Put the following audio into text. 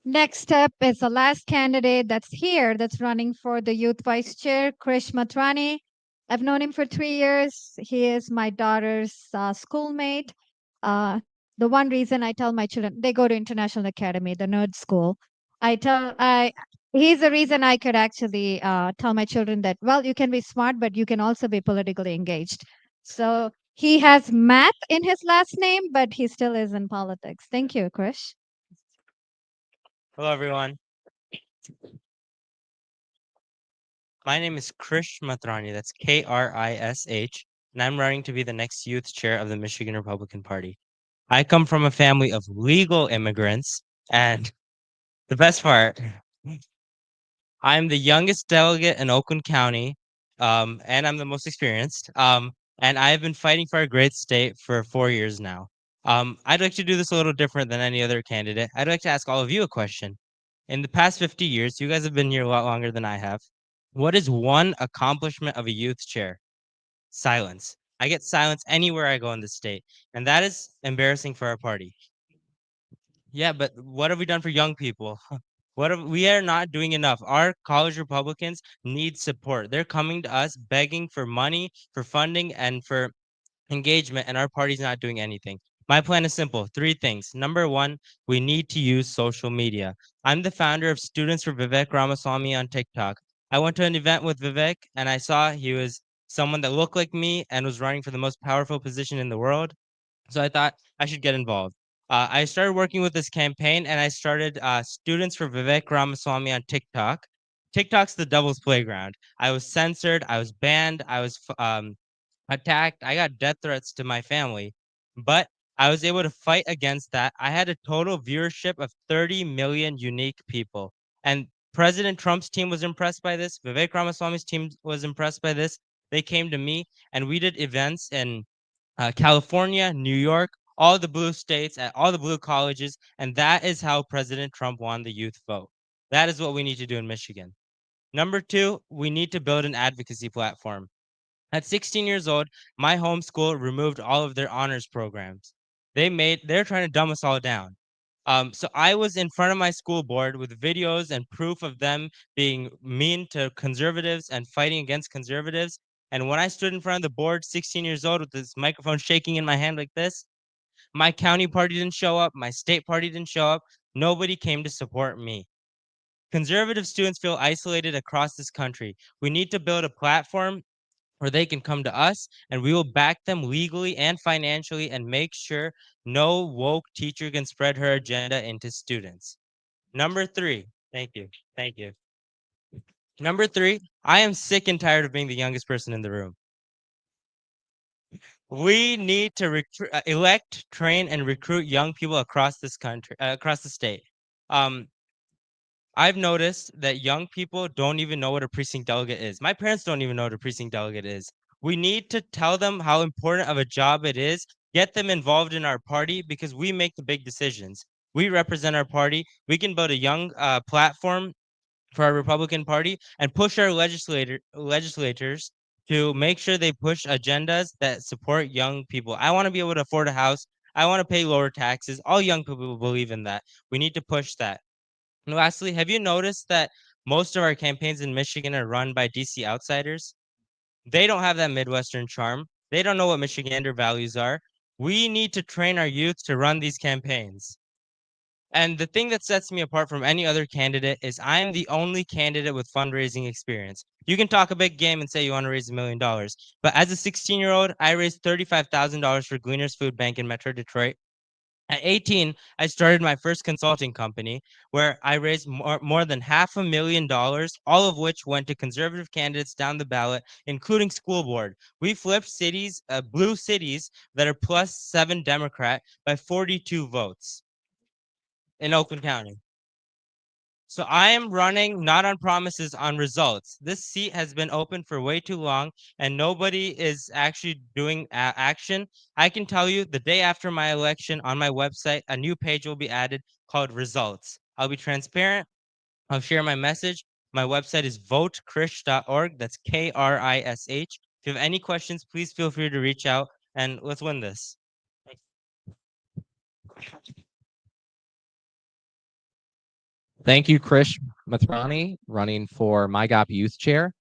Next up is the last candidate that's here that's running for the youth vice chair, Krish Mathrani. I've known him for 3 years. He is my daughter's schoolmate. Uh, the one reason I tell my children, they go to International Academy, the nerd school. He's the reason I could actually tell my children that, well, you can be smart, but you can also be politically engaged. So he has math in his last name, but he still is in politics. Thank you, Krish. Hello, everyone. My name is Krish Mathrani. That's Krish, and I'm running to be the next youth chair of the Michigan Republican Party. I come from a family of legal immigrants, and the best part, I'm the youngest delegate in Oakland County, and I'm the most experienced. And I've been fighting for a great state for 4 years now. I'd like to do this a little different than any other candidate. I'd like to ask all of you a question. In the past 50 years, you guys have been here a lot longer than I have. What is one accomplishment of a youth chair? Silence. I get silence anywhere I go in the state, and that is embarrassing for our party. Yeah, but what have we done for young people? We are not doing enough. Our college Republicans need support. They're coming to us begging for money, for funding, and for engagement, and our party's not doing anything. My plan is simple, three things. Number one, we need to use social media. I'm the founder of Students for Vivek Ramaswamy on TikTok. I went to an event with Vivek and I saw he was someone that looked like me and was running for the most powerful position in the world. So I thought I should get involved. I started working with this campaign and I started Students for Vivek Ramaswamy on TikTok. TikTok's the devil's playground. I was censored, I was banned, I was attacked. I got death threats to my family, but I was able to fight against that. I had a total viewership of 30 million unique people. And President Trump's team was impressed by this. Vivek Ramaswamy's team was impressed by this. They came to me and we did events in California, New York, all the blue states, at all the blue colleges. And that is how President Trump won the youth vote. That is what we need to do in Michigan. Number two, we need to build an advocacy platform. At 16 years old, my home school removed all of their honors programs. They're trying to dumb us all down. So I was in front of my school board with videos and proof of them being mean to conservatives and fighting against conservatives. And when I stood in front of the board, 16 years old, with this microphone shaking in my hand like this, my county party didn't show up, my state party didn't show up. Nobody came to support me. Conservative students feel isolated across this country. We need to build a platform or they can come to us and we will back them legally and financially and make sure no woke teacher can spread her agenda into students. Number three, thank you. Thank you. Number three, I am sick and tired of being the youngest person in the room. We need to elect, train, and recruit young people across this country, across the state. Um, I've noticed that young people don't even know what a precinct delegate is. My parents don't even know what a precinct delegate is. We need to tell them how important of a job it is, get them involved in our party because we make the big decisions. We represent our party. We can build a young platform for our Republican Party and push our legislators to make sure they push agendas that support young people. I want to be able to afford a house. I want to pay lower taxes. All young people believe in that. We need to push that. And lastly, have you noticed that most of our campaigns in Michigan are run by DC outsiders? They don't have that Midwestern charm. They don't know what Michigander values are. We need to train our youth to run these campaigns. And the thing that sets me apart from any other candidate is I'm the only candidate with fundraising experience. You can talk a big game and say you want to raise $1 million, but as a 16-year-old, I raised $35,000 for Gleaner's Food Bank in Metro Detroit. At 18, I started my first consulting company where I raised more than $500,000, all of which went to conservative candidates down the ballot, including school board. We flipped cities, blue cities that are +7 Democrat by 42 votes in Oakland County. So I am running not on promises, on results. This seat has been open for way too long and nobody is actually doing action. I can tell you the day after my election on my website, a new page will be added called results. I'll be transparent. I'll share my message. My website is votekrish.org. That's Krish. If you have any questions, please feel free to reach out and let's win this. Thank you, Krish Mathrani, running for MIGOP Youth Chair.